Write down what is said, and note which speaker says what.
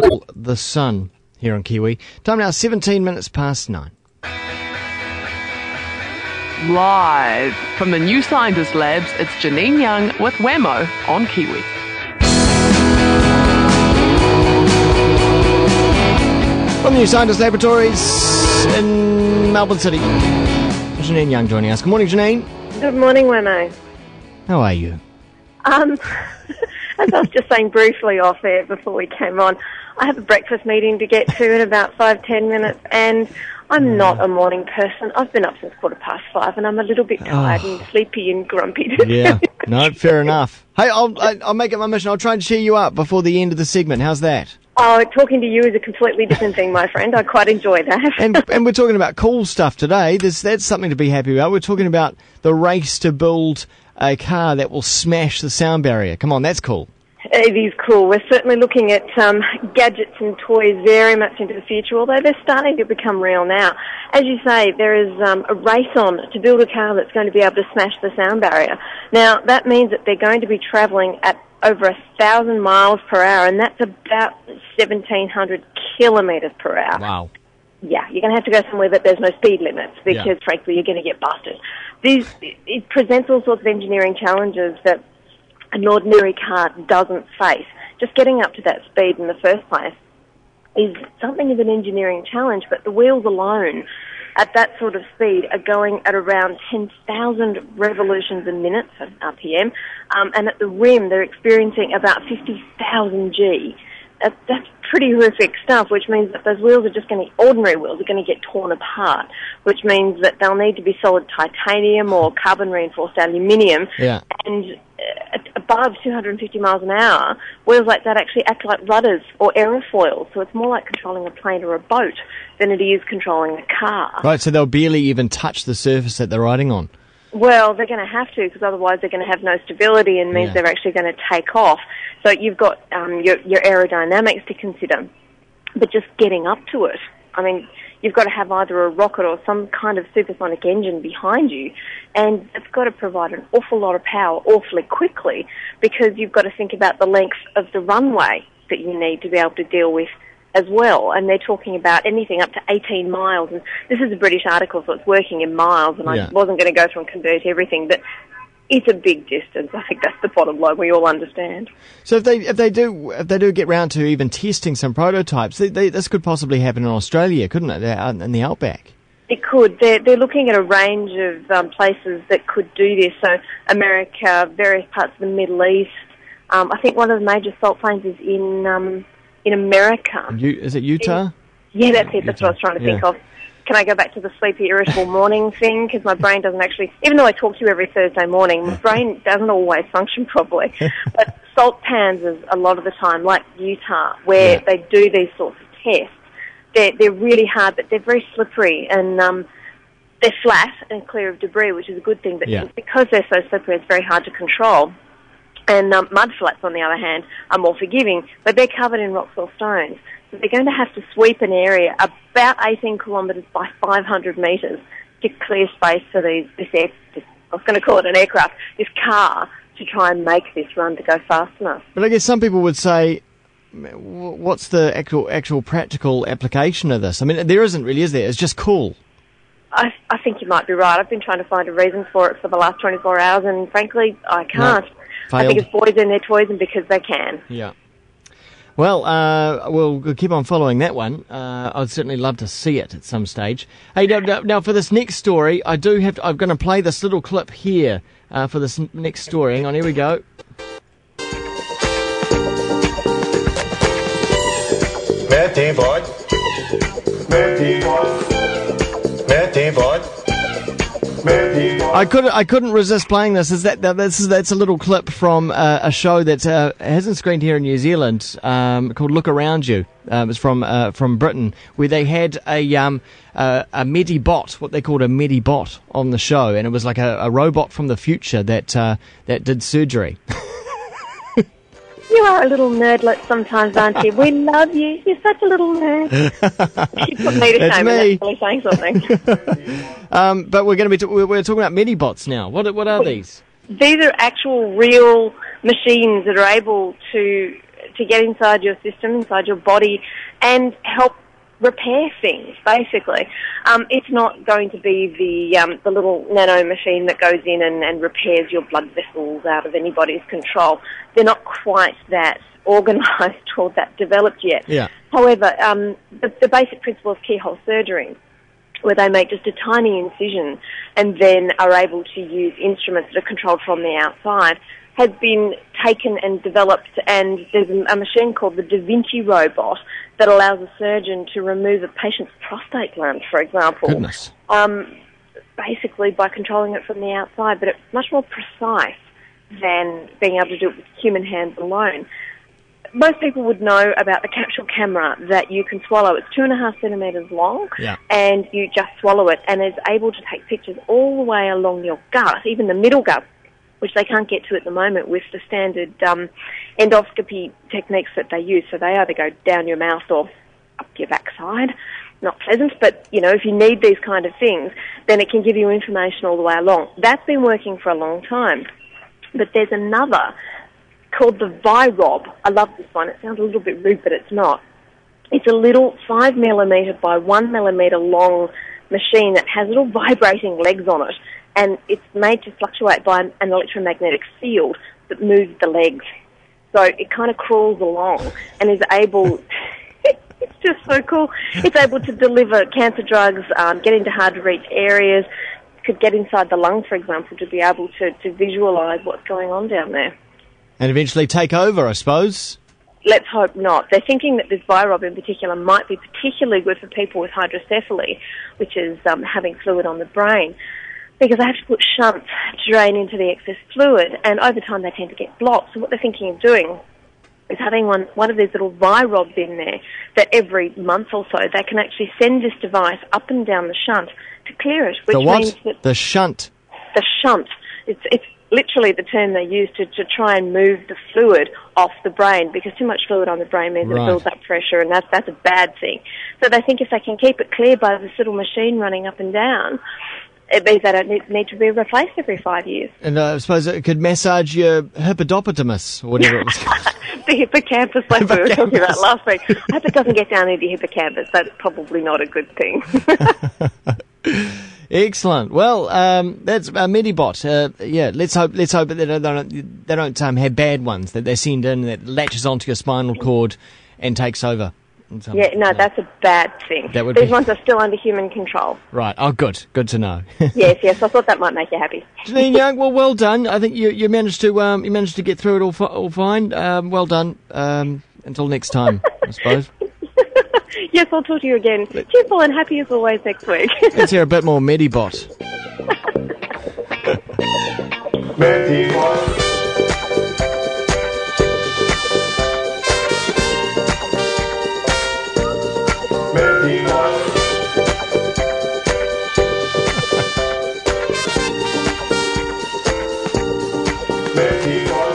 Speaker 1: feel the sun here on Kiwi. Time now, 17 minutes past 9.
Speaker 2: Live from the New Scientist Labs, it's Janine Young with Whammo on Kiwi.
Speaker 1: From the New Scientist Laboratories in Melbourne City, Janine Young joining us. Good morning, Janine.
Speaker 3: Good morning, Whammo.
Speaker 1: How are you?
Speaker 3: As I was just saying briefly off air before we came on, I have a breakfast meeting to get to in about 5-10 minutes, and I'm not a morning person. I've been up since 5:15, and I'm a little bit tired and sleepy and grumpy.
Speaker 1: Yeah, no, fair enough. Hey, I'll make it my mission. I'll try and cheer you up before the end of the segment. How's that?
Speaker 3: Oh, talking to you is a completely different thing, my friend. I quite enjoy that.
Speaker 1: And we're talking about cool stuff today. That's something to be happy about. We're talking about the race to build a car that will smash the sound barrier. Come on, that's cool.
Speaker 3: It is cool. We're certainly looking at gadgets and toys very much into the future, although they're starting to become real now. As you say, there is a race on to build a car that's going to be able to smash the sound barrier. Now, that means that they're going to be travelling at over 1,000 miles per hour, and that's about 1,700 kilometres per hour.
Speaker 1: Wow.
Speaker 3: Yeah, you're going to have to go somewhere that there's no speed limits because, frankly, you're going to get busted. It presents all sorts of engineering challenges that an ordinary car doesn't face. Just getting up to that speed in the first place is something of an engineering challenge, but the wheels alone at that sort of speed are going at around 10,000 revolutions a minute, so RPM, and at the rim they're experiencing about 50,000 G. That's pretty horrific stuff, which means that those wheels are just ordinary wheels are going to get torn apart, which means that they'll need to be solid titanium or carbon reinforced aluminium.
Speaker 1: Yeah.
Speaker 3: And above 250 miles an hour, wheels like that actually act like rudders or aerofoils, so it's more like controlling a plane or a boat than it is controlling a car.
Speaker 1: Right, so they'll barely even touch the surface that they're riding on.
Speaker 3: Well, they're going to have to, because otherwise they're going to have no stability and means they're actually going to take off. So you've got your aerodynamics to consider, but just getting up to it. I mean, you've got to have either a rocket or some kind of supersonic engine behind you, and it's got to provide an awful lot of power awfully quickly, because you've got to think about the length of the runway that you need to be able to deal with as well. And they're talking about anything up to 18 miles, and this is a British article, so it's working in miles, and I wasn't going to go through and convert everything, but it's a big distance. I think that's the bottom line. We all understand.
Speaker 1: So if they do get round to even testing some prototypes, this could possibly happen in Australia, couldn't it? Out in the outback.
Speaker 3: It could. They're looking at a range of places that could do this. So America, various parts of the Middle East. I think one of the major salt plains is in America.
Speaker 1: Is it Utah?
Speaker 3: Yeah, that's it. That's what I was trying to think of. Can I go back to the sleepy, irritable morning thing? Because my brain doesn't actually, even though I talk to you every Thursday morning, my brain doesn't always function properly. But salt pans is a lot of the time, like Utah, where they do these sorts of tests. They're really hard, but they're very slippery, and they're flat and clear of debris, which is a good thing. But because they're so slippery, it's very hard to control. And mud flats, on the other hand, are more forgiving, but they're covered in rocks or stones. So they're going to have to sweep an area about 18 kilometres by 500 metres to clear space for I was going to call it an aircraft, this car, to try and make this run to go fast enough.
Speaker 1: But I guess some people would say, what's the actual practical application of this? I mean, there isn't really, is there? It's just cool.
Speaker 3: I think you might be right. I've been trying to find a reason for it for the last 24 hours, and frankly, I can't.
Speaker 1: No,
Speaker 3: I think it's boys and their toys, and because they can.
Speaker 1: Yeah. Well, we'll keep on following that one. I'd certainly love to see it at some stage. Hey, now for this next story, I'm going to play this little clip here for this next story. Hang on, here we go.
Speaker 4: Medibot. Medibot. Medibot.
Speaker 1: I couldn't resist playing this. That's a little clip from a show that hasn't screened here in New Zealand called Look Around You. It's from Britain, where they had a Medibot, what they called a Medibot, on the show, and it was like a robot from the future that did surgery.
Speaker 3: You are a little nerdlet sometimes, aren't you? We love you. You're such a little nerd. You put me to shame and that's really saying something.
Speaker 1: But we're talking about Medibots now. What are these?
Speaker 3: These are actual real machines that are able to to get inside your system, inside your body, and help repair things, basically. It's not going to be the little nano machine that goes in and repairs your blood vessels out of anybody's control. They're not quite that organised or that developed yet.
Speaker 1: Yeah.
Speaker 3: However, the basic principle of keyhole surgery, where they make just a tiny incision and then are able to use instruments that are controlled from the outside, has been taken and developed, and there's a machine called the Da Vinci robot that allows a surgeon to remove a patient's prostate gland, for example.
Speaker 1: Goodness.
Speaker 3: Basically by controlling it from the outside, but it's much more precise than being able to do it with human hands alone. Most people would know about the capsule camera that you can swallow. It's 2.5 centimetres long, and you just swallow it, and it's able to take pictures all the way along your gut, even the middle gut, which they can't get to at the moment with the standard endoscopy techniques that they use. So they either go down your mouth or up your backside. Not pleasant, but, if you need these kind of things, then it can give you information all the way along. That's been working for a long time. But there's another called the ViRob. I love this one. It sounds a little bit rude, but it's not. It's a little 5 millimetre by 1 millimetre long machine that has little vibrating legs on it, and it's made to fluctuate by an electromagnetic field that moves the legs. So it kind of crawls along and is able... It's just so cool. It's able to deliver cancer drugs, get into hard-to-reach areas, could get inside the lung, for example, to be able to visualise what's going on down there.
Speaker 1: And eventually take over, I suppose.
Speaker 3: Let's hope not. They're thinking that this ViRob in particular might be particularly good for people with hydrocephaly, which is having fluid on the brain, because they have to put shunts to drain into the excess fluid, and over time they tend to get blocked. So what they're thinking of doing is having one of these little ViRobs in there that every month or so they can actually send this device up and down the shunt to clear it. Which means that
Speaker 1: the shunt.
Speaker 3: The shunt. It's literally the term they use to try and move the fluid off the brain, because too much fluid on the brain means it builds up pressure, and that's a bad thing. So they think if they can keep it clear by this little machine running up and down, it means they don't need to be replaced every 5 years.
Speaker 1: And I suppose it could massage your hippopotamus, or whatever it was called.
Speaker 3: The hippocampus, like we were talking about last week. I hope it doesn't get down into the hippocampus. That's probably not a good thing.
Speaker 1: Excellent. Well, that's Medibot. Let's hope that they don't have bad ones that they send in that latches onto your spinal cord and takes over.
Speaker 3: That's a bad thing. These ones are still under human control.
Speaker 1: Right. Oh, good. Good to know.
Speaker 3: Yes. I thought that might make you happy.
Speaker 1: Janine Young, well done. I think you managed to get through it all fine. Well done. Until next time, I suppose.
Speaker 3: Yes, I'll talk to you again. Cheerful and happy as always next week.
Speaker 1: Let's hear a bit more Medibot.
Speaker 4: Medibot. Medibot. Medibot.